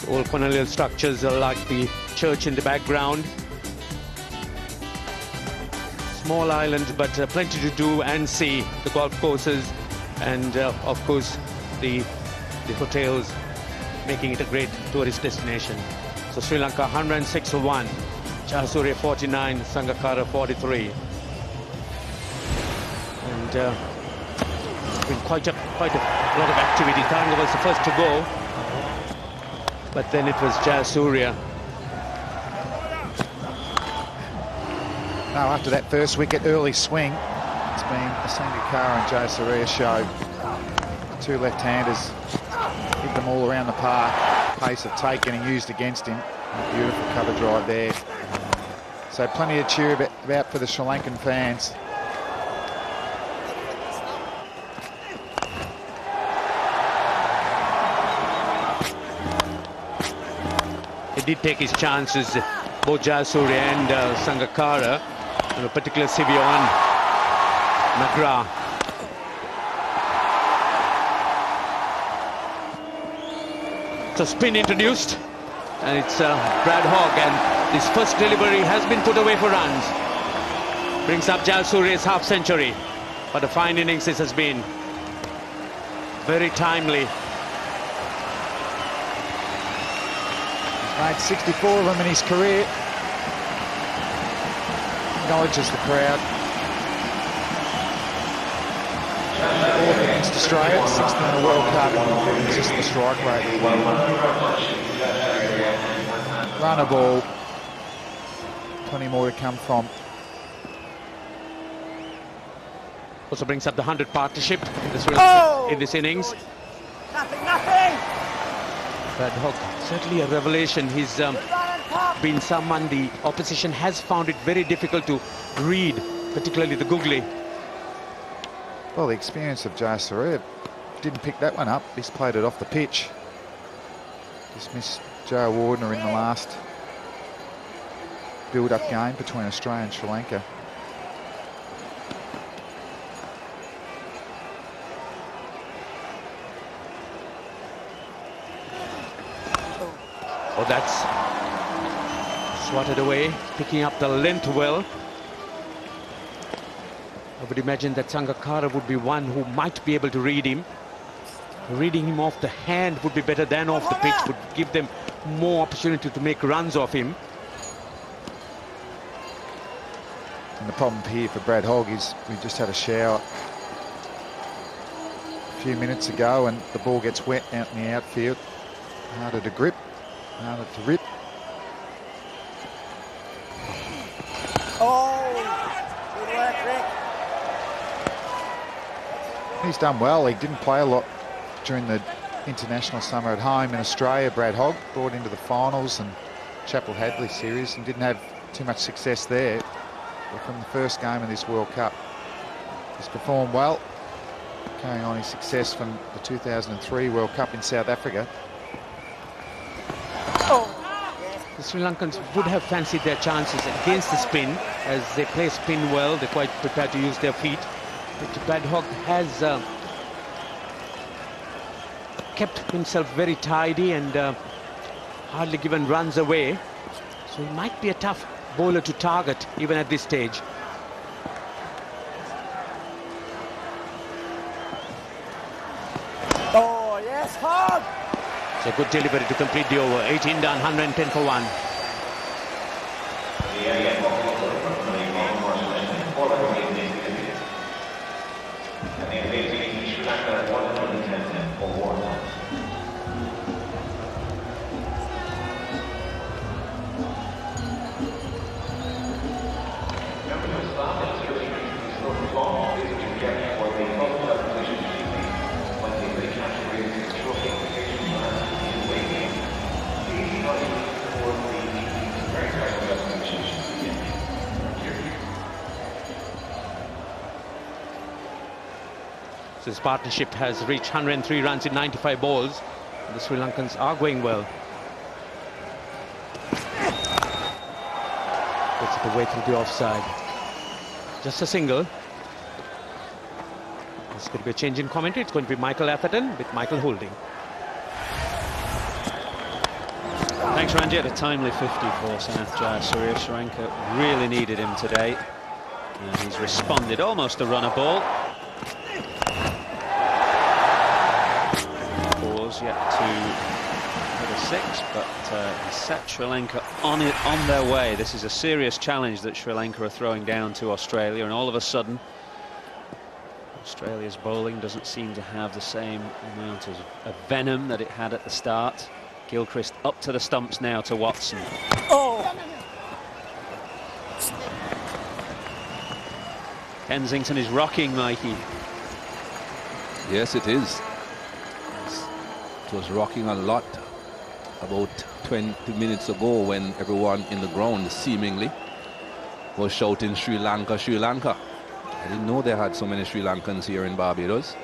Old colonial structures like the church in the background. Small islands, but plenty to do and see. The golf courses and, of course, the hotels, making it a great tourist destination. So Sri Lanka 106 for 1. Jayasuriya 49, Sangakarra 43. And it's been quite a lot of activity. Taranga was the first to go, but then it was Jayasuriya. No, after that first wicket, early swing, it's been a Sangakkara and Jayasuriya show. Two left-handers hit them all around the park. Pace of take getting used against him. A beautiful cover drive there. So plenty to cheer about for the Sri Lankan fans. He did take his chances, both Jayasuriya and Sangakkara, and a particular severe one, Nagra. So spin introduced, and it's Brad Hogg, and this first delivery has been put away for runs. Brings up Jayasuriya's half century, but a fine innings this has been. Very timely. He's made 64 of them in his career. Acknowledges the crowd. Fourth against Australia, sixth in the World Cup. It's just the strike rate. Run a ball. Plenty more to come from. Also brings up the 100 partnership in this innings. Nothing! Brad Hogg, certainly a revelation. He's been someone the opposition has found it very difficult to read, particularly the googly. Well, the experience of Jayasuriya didn't pick that one up. He's played it off the pitch. Dismissed Joe Wardner in the last build-up game between Australia and Sri Lanka. Oh, that's swatted away, picking up the length well. I would imagine that Sangakkara would be one who might be able to read him. Reading him off the hand would be better than off the pitch, would give them more opportunity to make runs off him. And the problem here for Brad Hogg is we just had a shower a few minutes ago and the ball gets wet out in the outfield. Harder to grip, harder to rip. Good work, Rick. He's done well. He didn't play a lot during the international summer at home in Australia. Brad Hogg brought into the finals and Chapel Hadley series and didn't have too much success there. But from the first game of this World Cup, he's performed well, carrying on his success from the 2003 World Cup in South Africa. The Sri Lankans would have fancied their chances against the spin. As they play spin well, they're quite prepared to use their feet. But Brad Hogg has kept himself very tidy and hardly given runs away. So he might be a tough bowler to target even at this stage. Oh, yes, Hogg! So good delivery to complete the over. 18 done, 110 for 1. So this partnership has reached 103 runs in 95 balls. The Sri Lankans are going well. Gets it away through the offside. Just a single. There's going to be a change in commentary. It's going to be Michael Atherton with Michael holding. Thanks, Ranjit. A timely 50 for South Jayasuriya. Sri Lanka really needed him today. And he's responded, almost a runner ball. Pause yet to hit a 6, but he set Sri Lanka on their way. This is a serious challenge that Sri Lanka are throwing down to Australia, and all of a sudden Australia's bowling doesn't seem to have the same amount of venom that it had at the start. Gilchrist up to the stumps now to Watson. Oh! Kensington is rocking, Mikey. Yes, it is. It was rocking a lot about 20 minutes ago when everyone in the ground seemingly was shouting Sri Lanka, Sri Lanka. I didn't know they had so many Sri Lankans here in Barbados.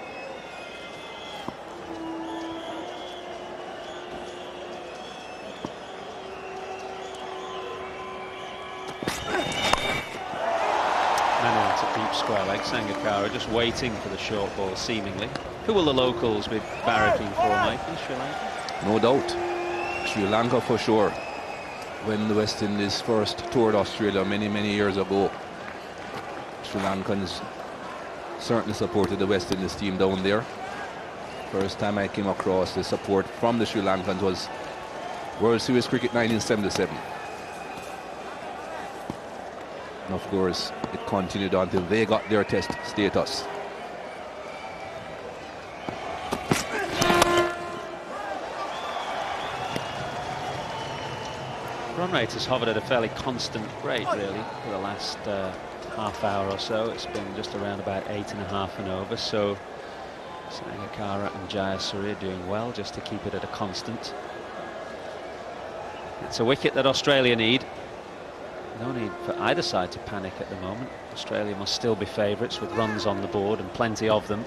Deep square leg. Sangakkara just waiting for the short ball, seemingly. Who will the locals be barracking for, Mikey? Sri Lanka? No doubt. Sri Lanka for sure. When the West Indies first toured Australia many years ago, Sri Lankans certainly supported the West Indies team down there. First time I came across the support from the Sri Lankans was World Series Cricket 1977. And of course, it continued until they got their test status. Run rate has hovered at a fairly constant rate, really, for the last half hour or so. It's been just around about 8.5 and over, so Sangakarra and Jayasuriya doing well just to keep it at a constant. It's a wicket that Australia need. No need for either side to panic at the moment. Australia must still be favourites with runs on the board and plenty of them.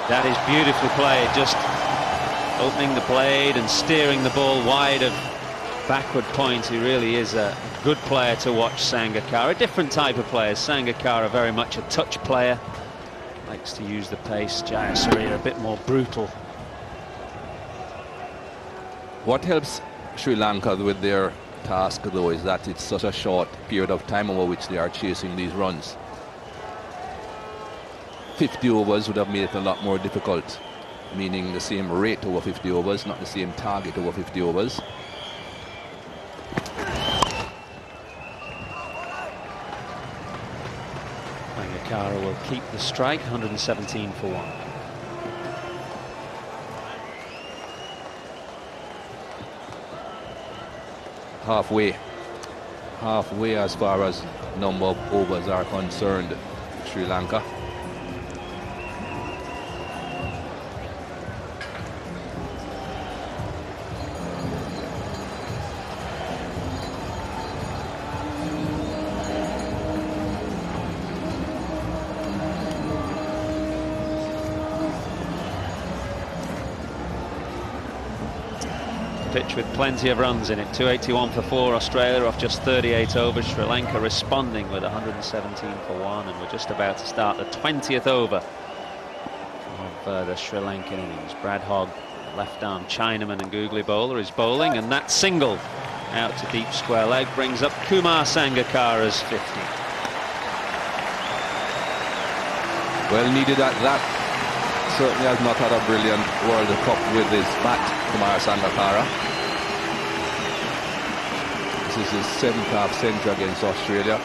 That is beautifully played, just opening the blade and steering the ball wide of backward point. He really is a good player to watch, Sangakkara. A different type of player. Sangakkara very much a touch player. Likes to use the pace. Jayasuriya a bit more brutal. What helps Sri Lanka with their task, though, is that it's such a short period of time over which they are chasing these runs. 50 overs would have made it a lot more difficult, meaning the same rate over 50 overs, not the same target over 50 overs. Sangakkara will keep the strike, 117 for 1. Halfway as far as number of overs are concerned, Sri Lanka. Pitch with plenty of runs in it. 281 for 4, Australia off just 38 overs. Sri Lanka responding with 117 for 1, and we're just about to start the 20th over of the Sri Lankan innings. Brad Hogg, left arm Chinaman and googly bowler, is bowling, and that single out to deep square leg brings up Kumar Sangakkara's 50. Well needed at that. Certainly has not had a brilliant World Cup with his bat, Kumar Sangakkara. This is his 7th half century against Australia.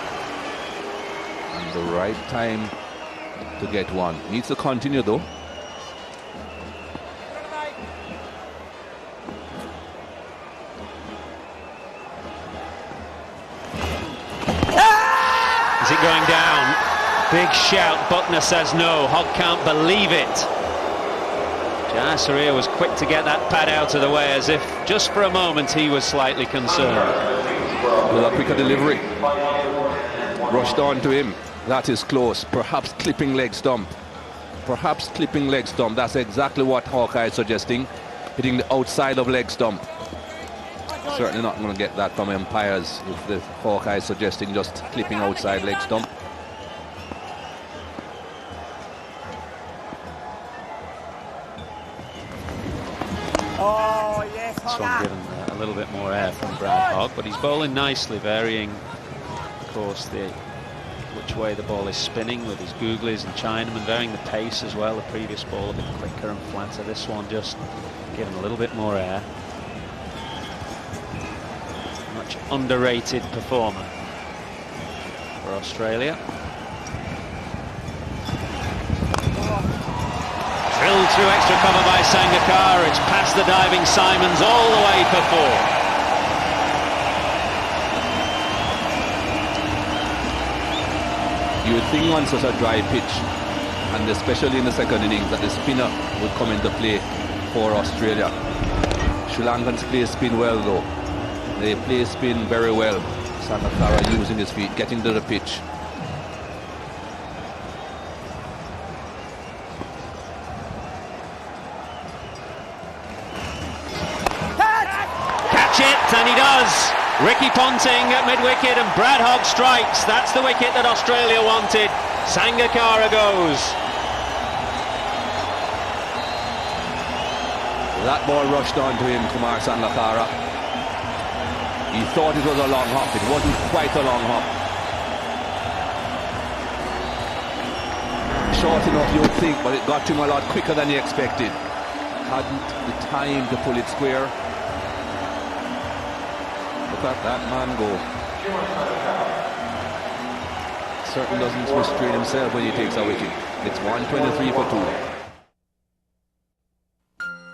And the right time to get one. Needs to continue though. Is it going down? Big shout. Bucknor says no. Hogg can't believe it. Jayasuriya was quick to get that pad out of the way, as if just for a moment he was slightly concerned. With a quicker delivery. Rushed on to him. That is close. Perhaps clipping leg stump. Perhaps clipping leg stump. That's exactly what Hawkeye is suggesting. Hitting the outside of leg stump. Certainly not going to get that from umpires if the Hawkeye is suggesting just clipping outside leg stump. Oh, yes, This one given a little bit more air from Brad Hogg, but he's bowling nicely, varying, of course, which way the ball is spinning with his googlies and Chinaman, varying the pace as well. The previous ball a bit quicker and flatter. This one just given a little bit more air. Much underrated performer for Australia. Drilled through extra cover by Sangakkara. It's past the diving Simons all the way for 4. You would think on such a dry pitch, and especially in the second innings, that the spinner would come into play for Australia. Sri Lankans play spin well though. They play spin very well. Sangakkara using his feet, getting to the pitch. Catch it, and he does. Ricky Ponting at mid-wicket and Brad Hogg strikes. That's the wicket that Australia wanted. Sangakkara goes. That ball rushed onto him, Kumar Sangakkara. He thought it was a long hop. It wasn't quite a long hop. Short enough, you would think, but it got to him a lot quicker than he expected. Hadn't the time to pull it square. Look at that man go. Certainly doesn't restrain himself when he takes a wicket. It's 123 for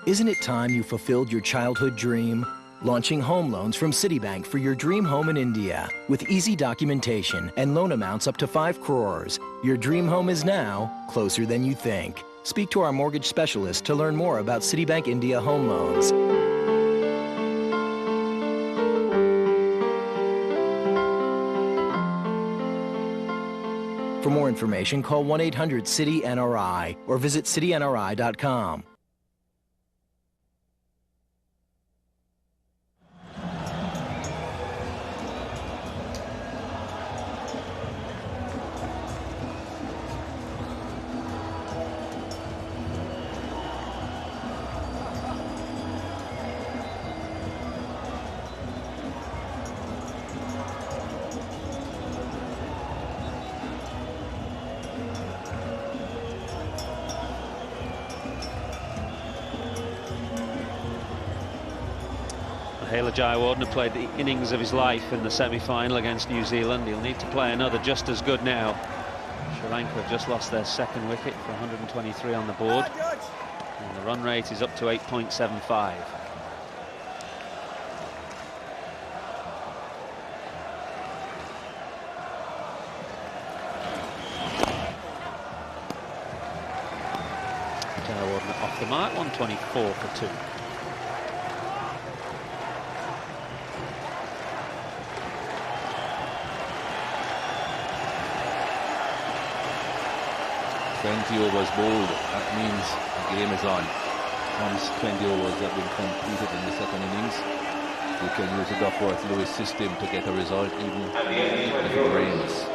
2. Isn't it time you fulfilled your childhood dream? Launching home loans from Citibank for your dream home in India. With easy documentation and loan amounts up to 5 crores. Your dream home is now closer than you think. Speak to our mortgage specialist to learn more about Citibank India home loans. For more information, call 1-800-CITI-NRI or visit citynri.com. Mahela played the innings of his life in the semi-final against New Zealand. He'll need to play another just as good now. Sri Lanka have just lost their second wicket for 123 on the board. And the run rate is up to 8.75. Jayasuriya off the mark, 124 for 2. Overs bowled. That means the game is on. Once 20 overs have been completed in the second innings, you can use the Duckworth-Lewis system to get a result even if it rains.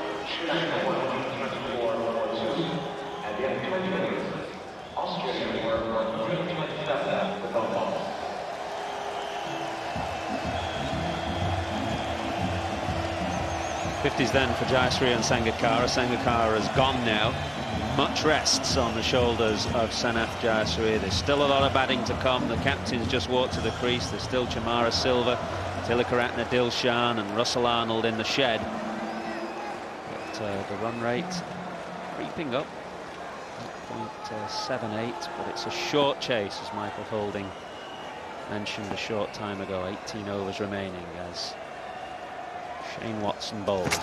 '50s then for Jayasuriya and Sangakkara. Sangakkara has gone now. Much rests on the shoulders of Sanath Jayasuriya. There's still a lot of batting to come. The captains just walked to the crease. There's still Chamara Silva, Tilakaratne Dilshan and Russell Arnold in the shed. But the run rate creeping up, 0.78, but it's a short chase, as Michael Holding mentioned a short time ago. 18 overs remaining as Shane Watson bowls.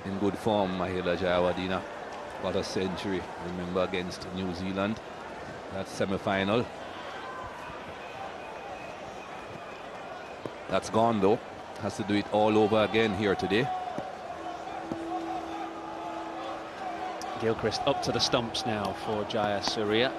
In good form, Mahela Jayawadena. What a century. Remember against New Zealand, that semi-final. That's gone though. Has to do it all over again here today. Gilchrist up to the stumps now for Jayasuriya.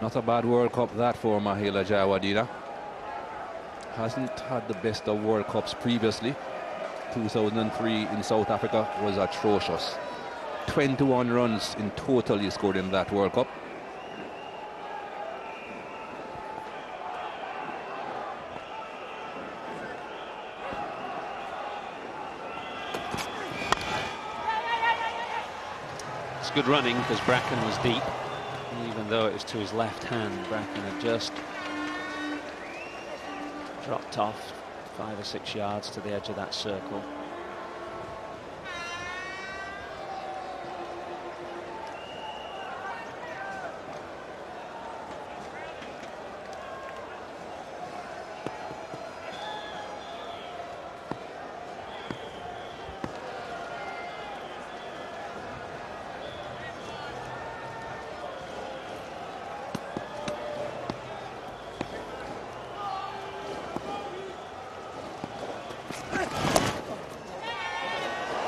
Not a bad World Cup that for Mahela Jayasuriya. Hasn't had the best of World Cups previously. 2003 in South Africa was atrocious. 21 runs in total he scored in that World Cup. It's good running because Bracken was deep. Even though it was to his left hand, Bracken had just dropped off 5 or 6 yards to the edge of that circle.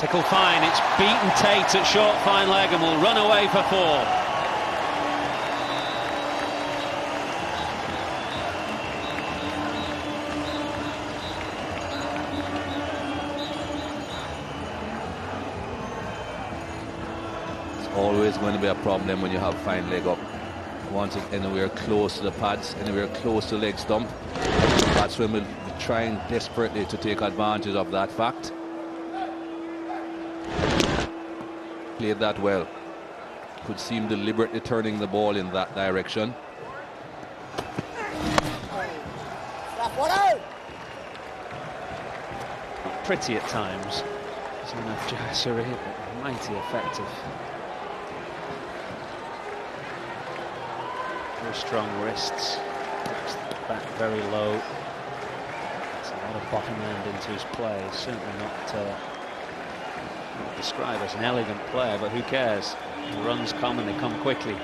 Tickle fine, it's beaten Tate at short fine leg and will run away for 4. It's always going to be a problem when you have fine leg up. Once it's anywhere close to the pads, anywhere close to leg stump, batsmen will be trying desperately to take advantage of that fact. Played that well. Could seem deliberately turning the ball in that direction. Pretty at times. It's enough Jayasuriya, but mighty effective. Very strong wrists. Puts the back very low. It's a lot of bottom end into his play. Certainly not described as an elegant player, but who cares? The runs come and they come quickly.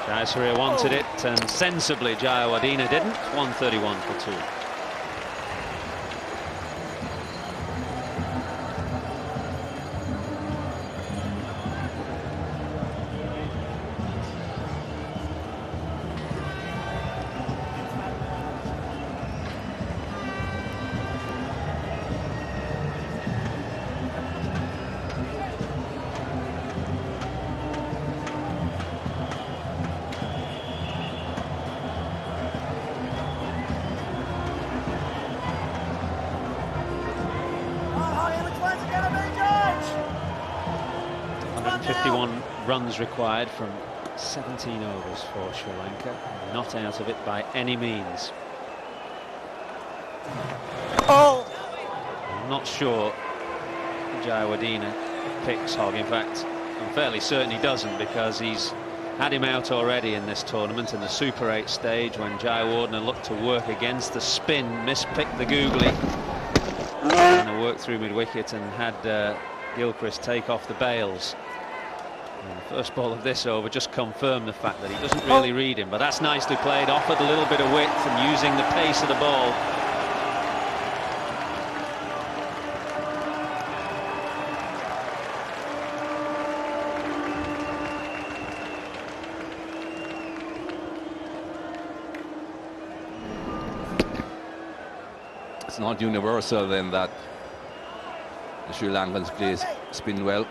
Jayasuriya wanted it, and sensibly Jayasuriya didn't. 131 for 2. Runs required from 17 overs for Sri Lanka, not out of it by any means. Oh! I'm not sure Jayasuriya picks Hogg. In fact, I'm fairly certain he doesn't, because he's had him out already in this tournament in the Super 8 stage when Jayasuriya looked to work against the spin, mispicked the googly, and worked through mid-wicket and had Gilchrist take off the bails. And the first ball of this over just confirmed the fact that he doesn't really read him, but that's nicely played, offered a little bit of width and using the pace of the ball. It's not universal then that the Sri Lankans play spin well.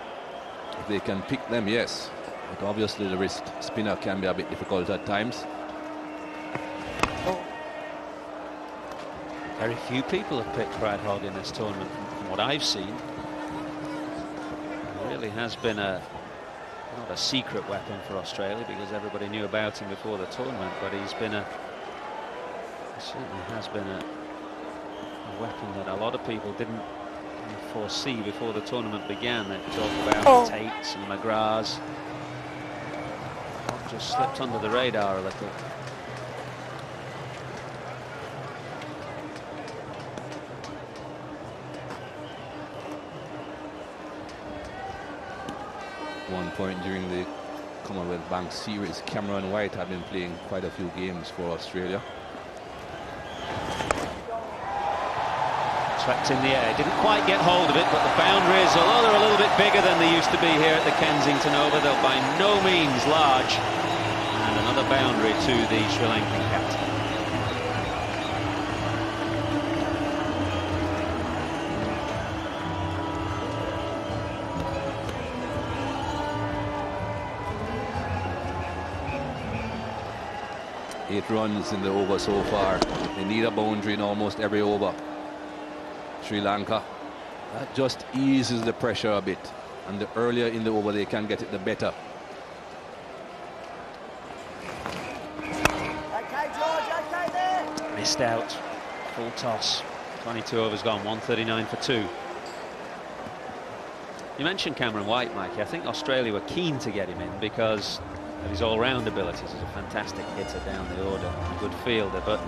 If they can pick them, yes, but obviously the wrist spinner can be a bit difficult at times. Very few people have picked Brad Hogg in this tournament from what I've seen. It really has been not a secret weapon for Australia, because everybody knew about him before the tournament, but he certainly has been a weapon that a lot of people didn't foresee before the tournament began. They talked about Tates and McGraths. Just slipped under the radar a little. One point during the Commonwealth Bank Series, Cameron White had been playing quite a few games for Australia. Swept in the air, didn't quite get hold of it, but the boundaries, although they're a little bit bigger than they used to be here at the Kensington Oval, they're by no means large. And another boundary to the Sri Lankan captain. Eight runs in the over so far. They need a boundary in almost every over. Sri Lanka, that just eases the pressure a bit, and the earlier in the over they can get it, the better. Okay, George, okay there. Missed out, full toss. 22 overs gone, 139 for 2. You mentioned Cameron White, Mikey. I think Australia were keen to get him in because of his all-round abilities. He's a fantastic hitter down the order, a good fielder, but in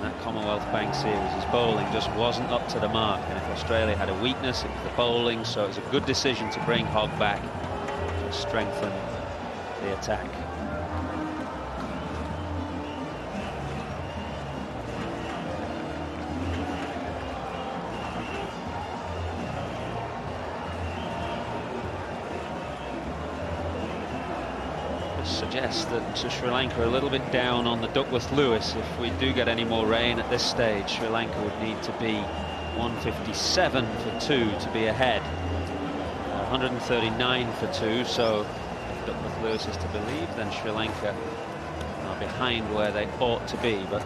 that Commonwealth Bank series, his bowling just wasn't up to the mark, and if Australia had a weakness, it was the bowling, so it was a good decision to bring Hogg back to strengthen the attack. Suggests that Sri Lanka are a little bit down on the Duckworth-Lewis. If we do get any more rain at this stage, Sri Lanka would need to be 157 for 2 to be ahead. 139 for 2, so if Duckworth-Lewis is to believe, then Sri Lanka are behind where they ought to be. But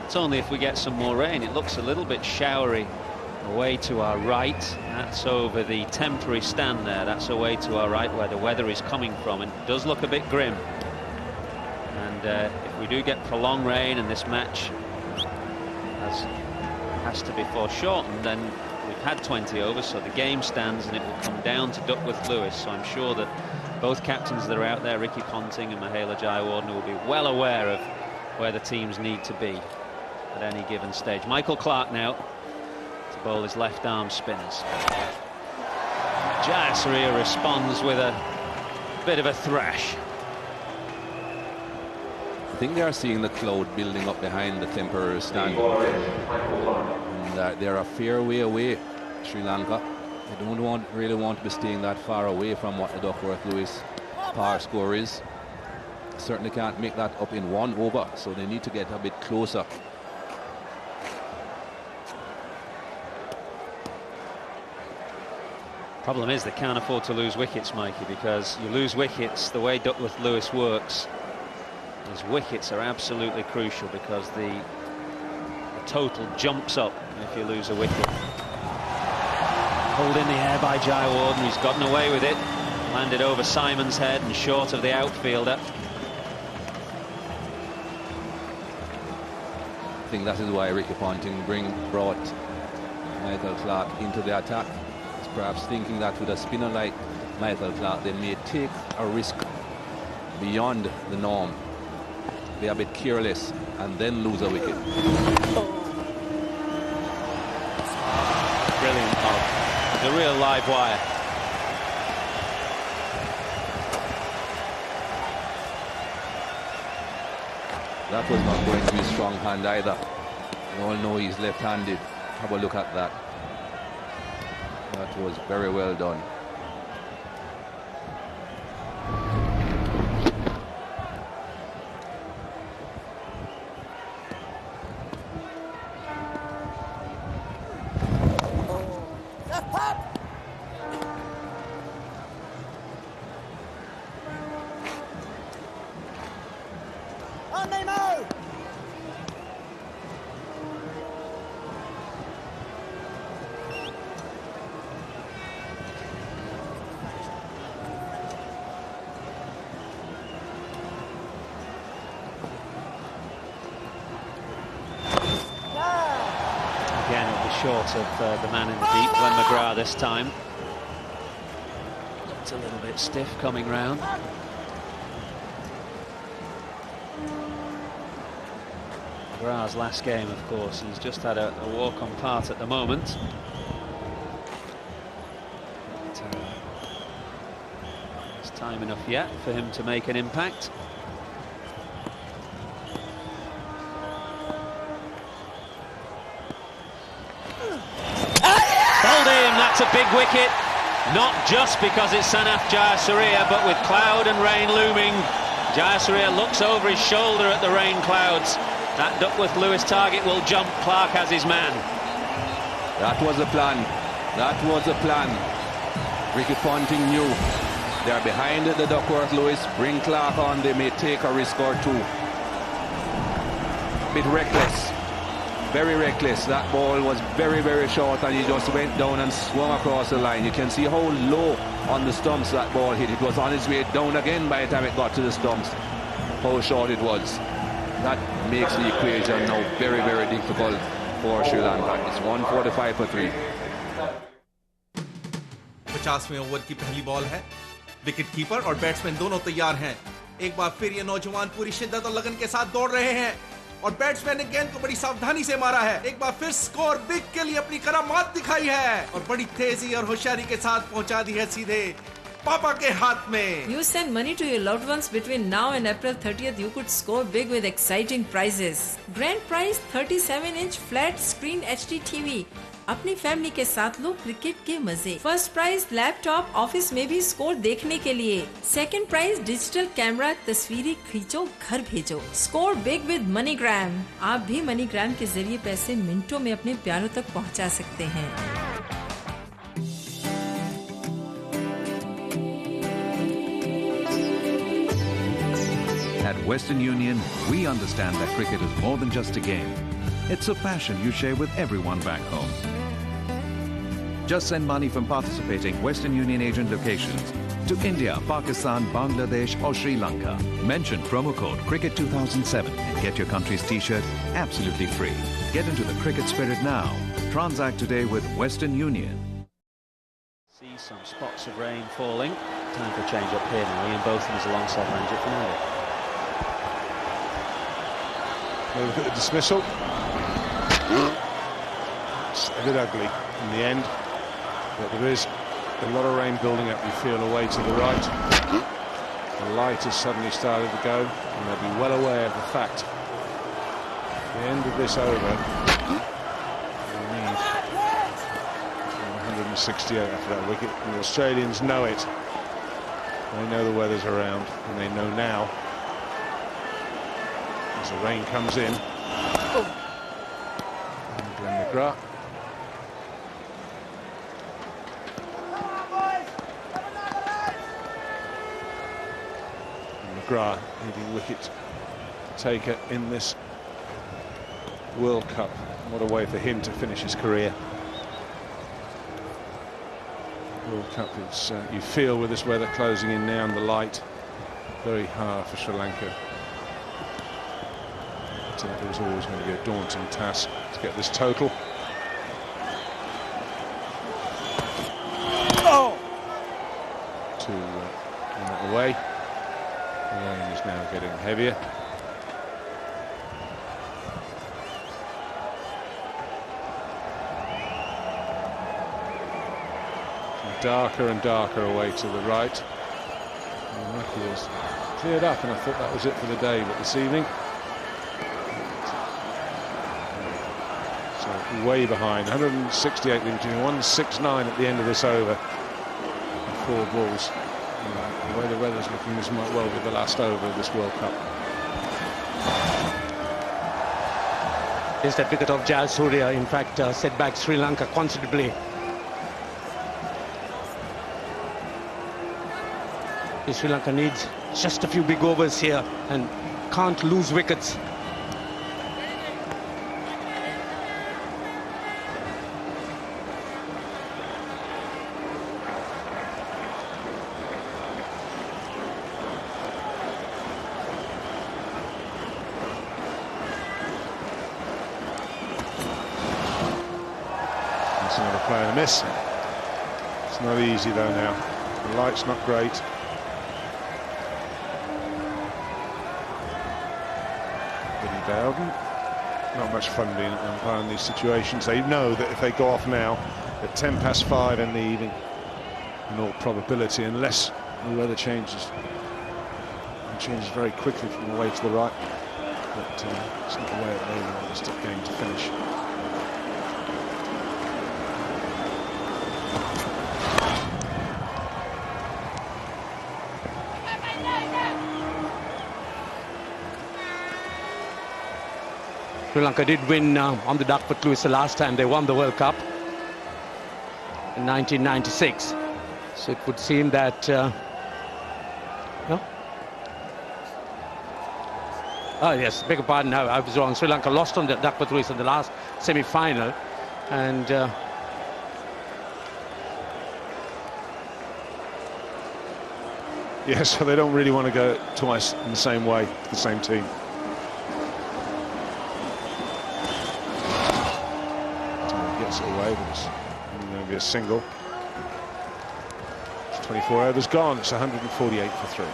it's only if we get some more rain. It looks a little bit showery away to our right. That's over the temporary stand there. That's away to our right where the weather is coming from, and it does look a bit grim. And if we do get prolonged rain and this match has to be foreshortened, then we've had 20 overs, so the game stands and it will come down to Duckworth-Lewis. So I'm sure that both captains that are out there, Ricky Ponting and Mahela Jayasuriya, will be well aware of where the teams need to be at any given stage. Michael Clarke now to bowl his left arm spinners. Jayasuriya responds with a bit of a thrash. I think they are seeing the cloud building up behind the temporary stand. And they're a fair way away, Sri Lanka. They don't really want to be staying that far away from what the Duckworth-Lewis par score is. Certainly can't make that up in one over, so they need to get a bit closer. Problem is they can't afford to lose wickets, Mikey, because you lose wickets, the way Duckworth-Lewis works, his wickets are absolutely crucial because the total jumps up if you lose a wicket. Pulled in the air by Jayasuriya, he's gotten away with it. Landed over Simon's head and short of the outfielder. I think that is why Ricky Ponting brought Michael Clarke into the attack. He's perhaps thinking that with a spinner like Michael Clarke, they may take a risk beyond the norm. Be a bit careless and then lose a wicket. Brilliant Hogg. The real live wire. That was not going to be a strong hand either. We all know he's left-handed. Have a look at that. That was very well done. Short of the man in the deep, Glenn McGrath this time. It's a little bit stiff coming round. McGrath's last game, of course, he's just had a walk on part at the moment. But, it's time enough yet for him to make an impact. That's a big wicket, not just because it's Sanaf Jayasuriya, but with cloud and rain looming. Jayasuriya looks over his shoulder at the rain clouds. That Duckworth-Lewis target will jump. Clarke has his man. That was the plan. That was the plan. Ricky Ponting knew. They're behind the Duckworth-Lewis. Bring Clarke on. They may take a risk or two. Bit reckless. Very reckless. That ball was very, very short, and he just went down and swung across the line. You can see how low on the stumps that ball hit. It was on its way down again by the time it got to the stumps. How short it was. That makes the equation now very, very difficult for Sri Lanka. It's 145 for 3. 50वें over की पहली ball है. Wicket keeper और batsman दोनों तैयार हैं. एक बार फिर ये नौजवान पूरी शिद्दत और लगन के साथ दौड़ रहे हैं और बैट्समैन ने गेंद को बड़ी सावधानी से मारा है. एक बार फिर स्कोर बिग के लिए अपनी करामात दिखाई है और बड़ी तेजी और होशियारी के साथ पहुंचा दी है सीधे पापा के हाथ में. You send money to your loved ones between now and April 30th. You could score big with exciting prizes. Grand prize 37-inch flat screen HD TV. अपनी फैमिली के साथ लो क्रिकेट के मजे. फर्स्ट प्राइज लैपटॉप ऑफिस में भी score देखने के लिए. सेकंड प्राइज डिजिटल कैमरा, तस्वीरें खींचो घर भेजो. Score big with MoneyGram. आप भी मनीग्राम के जरिए पैसे मिनटों में अपने प्यारों तक पहुंचा सकते हैं. At Western Union, we understand that cricket is more than just a game. It's a passion you share with everyone back home. Just send money from participating Western Union agent locations to India, Pakistan, Bangladesh or Sri Lanka. Mention promo code Cricket2007 and get your country's t-shirt absolutely free. Get into the cricket spirit now. Transact today with Western Union. See some spots of rain falling. Time for change up here now. Ian Botham is alongside Ranjit Fernando. Look at the dismissal. It's a bit ugly in the end, but there is a lot of rain building up, you feel, away to the right. The light has suddenly started to go, and they'll be well aware of the fact at the end of this over they'll need 168 after that wicket, and the Australians know it. They know the weather's around, and they know now as the rain comes in. McGrath. McGrath, leading wicket taker in this World Cup. What a way for him to finish his career. World Cup, it's, you feel with this weather closing in now and the light, very hard for Sri Lanka. It was always going to be a daunting task to get this total. Oh! To win it away. The rain is now getting heavier. And darker and darker away to the right. And Lucky has cleared up, and I thought that was it for the day, but this evening, way behind, 168 between 169 at the end of this over. 4 balls. The way the weather's looking, this might well be the last over of this World Cup. Yes, that wicket of Jayasuriya, in fact, set back Sri Lanka considerably. Sri Lanka needs just a few big overs here and can't lose wickets. That's another play and a miss. It's not easy though now. The light's not great. Billy Bowden, not much fun being an umpire in these situations. They know that if they go off now at 5:10 in the evening, in all probability, unless the weather changes, and changes very quickly from the way to the right, but it's not the way that they want this game to finish. Sri Lanka did win on the duck foot Lewis the last time they won the World Cup in 1996. So it would seem that no? Oh yes, beg your pardon, I was wrong. Sri Lanka lost on the duck foot Lewis in the last semi-final, and yeah, so they don't really want to go twice in the same way, the same team. Gets it away, but it's going to be a single. It's 24 overs gone. It's 148 for 3.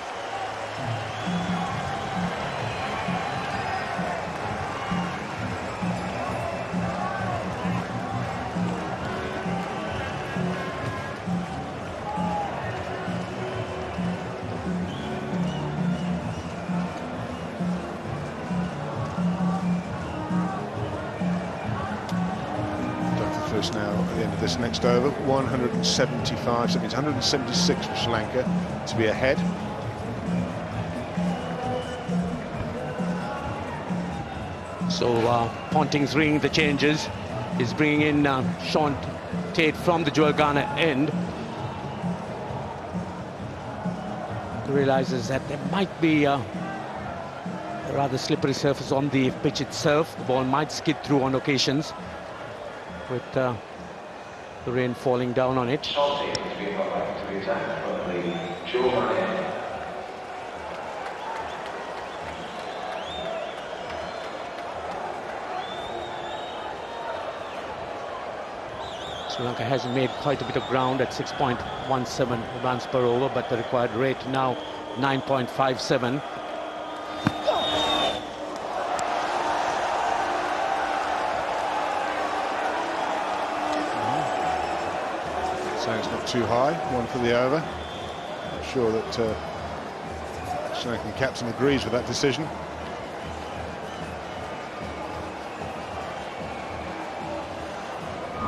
Now at the end of this next over, 175, so it means 176 for Sri Lanka to be ahead. So Ponting's ringing the changes. He's bringing in Sean Tate from the Joel Garner end. He realizes that there might be a rather slippery surface on the pitch itself. The ball might skid through on occasions with the rain falling down on it. Sri Lanka has made quite a bit of ground at 6.17 runs per over, but the required rate now 9.57. So it's not too high, 1 for the over. I'm sure that Sri Lankan captain agrees with that decision. I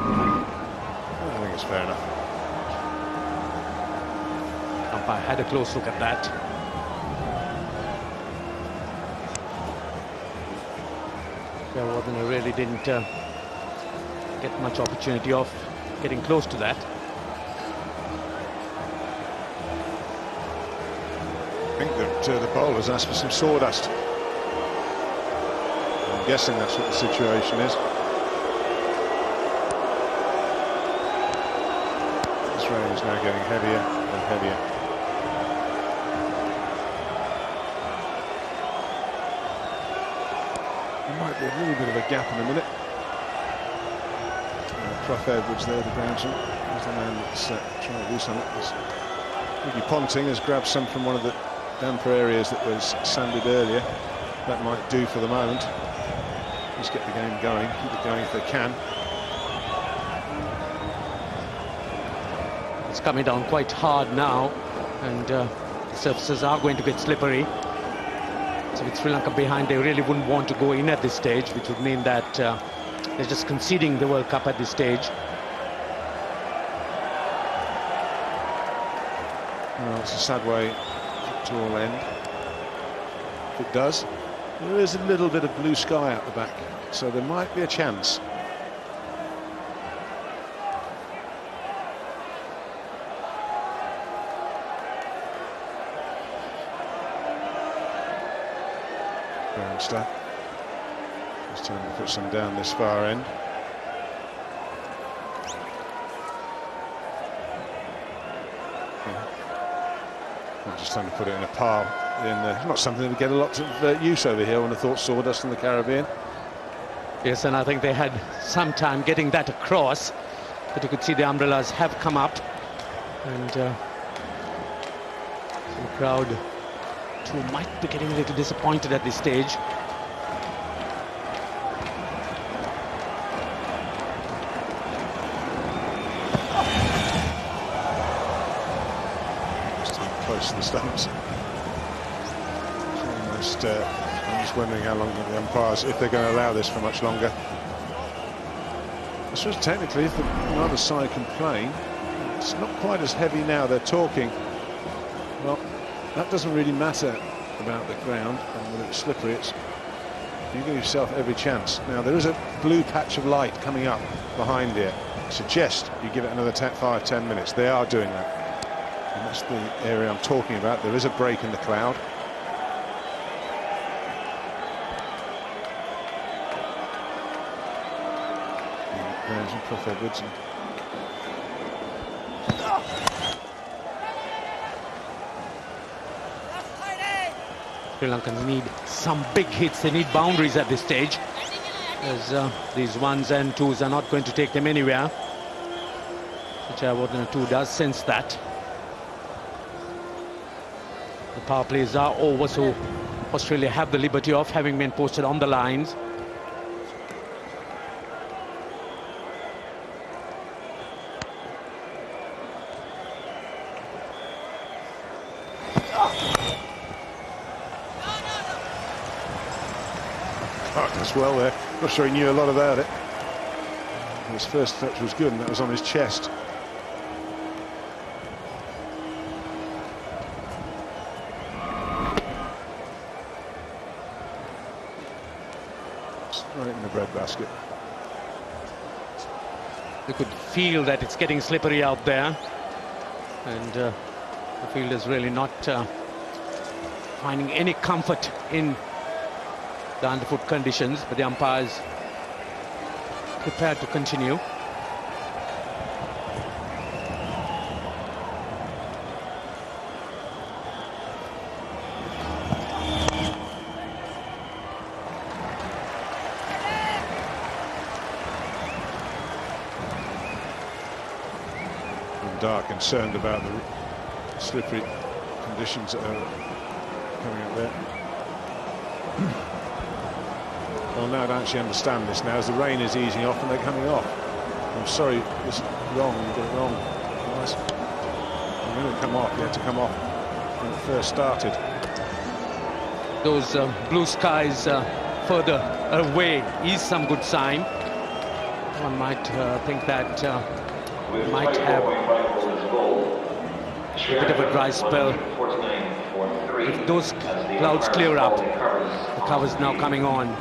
think it's fair enough. Umpire had a close look at that. Jayawardene really didn't get much opportunity of getting close to that. I think that the bowlers asked for some sawdust. I'm guessing that's what the situation is. This rain is now getting heavier and heavier. There might be a little bit of a gap in a minute. Prof Edwards there, the groundsman, is the man that's trying to do something. Ricky Ponting has grabbed some from one of the damper areas that was sanded earlier. That might do for the moment. Just get the game going, keep it going if they can. It's coming down quite hard now, and the surfaces are going to get slippery. So with Sri Lanka behind, they really wouldn't want to go in at this stage, which would mean that they're just conceding the World Cup at this stage. Well, it's a sad way to all end. If it does, there is a little bit of blue sky at the back, so there might be a chance. Berenstain. It's time to put some down this far end. Just time to put it in a pile. Not something that would get a lot of use over here. I would have thought sawdust in the Caribbean. Yes, and I think they had some time getting that across, but you could see the umbrellas have come up, and the crowd too might be getting a little disappointed at this stage. Close to the stumps. Almost, I'm just wondering how long the umpires, if they're going to allow this for much longer. I suppose technically, if the other side complain, it's not quite as heavy now. They're talking. Well, that doesn't really matter about the ground and whether it's slippery. It's You give yourself every chance. Now, there is a blue patch of light coming up behind here. Suggest you give it another 5-10 minutes. They are doing that. And that's the area I'm talking about. There is a break in the cloud. And Prof Edwards. Sri Lankans need some big hits. They need boundaries at this stage, as these ones and twos are not going to take them anywhere. Jayasuriya 2 does sense that. The power plays are over, so Australia have the liberty of having men posted on the lines. Clarke does well there. Not sure he knew a lot about it. His first touch was good, and that was on his chest. Right in the breadbasket. You could feel that it's getting slippery out there, and the field is really not finding any comfort in the underfoot conditions, but the umpires prepared to continue. And Dark concerned about the slippery conditions that are coming up there. Well, now I don't actually understand this now, as the rain is easing off and they're coming off. I'm sorry, this is wrong, you got it wrong. Nice. I'm going to come off, you had to come off when it first started. Those blue skies further away is some good sign. One might think that we might have a bit of a dry spell. If those clouds clear up, the cover's now coming on.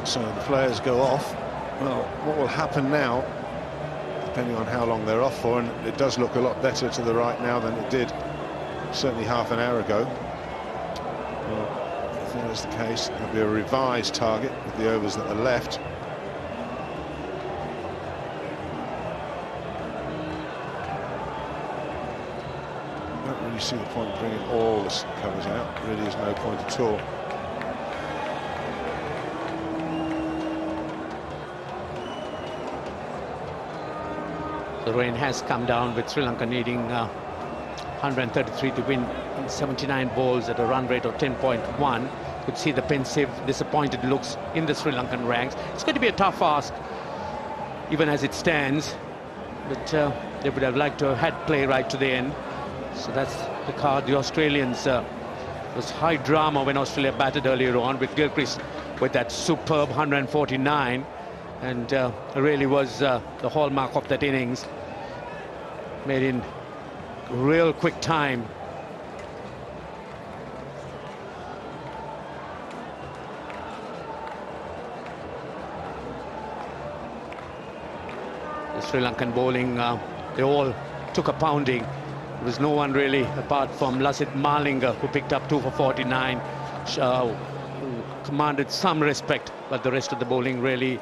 So the players go off. Well, what will happen now, depending on how long they're off for, and it does look a lot better to the right now than it did certainly half an hour ago. Well, if that is the case, there'll be a revised target with the overs that are left. I don't really see the point of bringing all the covers out. There really is no point at all. The rain has come down, with Sri Lanka needing 133 to win 79 balls at a run rate of 10.1. Could see the pensive, disappointed looks in the Sri Lankan ranks. It's going to be a tough ask, even as it stands. But they would have liked to have had play right to the end. So that's the card. The Australians, was high drama when Australia batted earlier on, with Gilchrist with that superb 149. And really was the hallmark of that innings, made in real quick time. The Sri Lankan bowling, they all took a pounding. There was no one really, apart from Lasith Malinga, who picked up 2 for 49, who commanded some respect, but the rest of the bowling really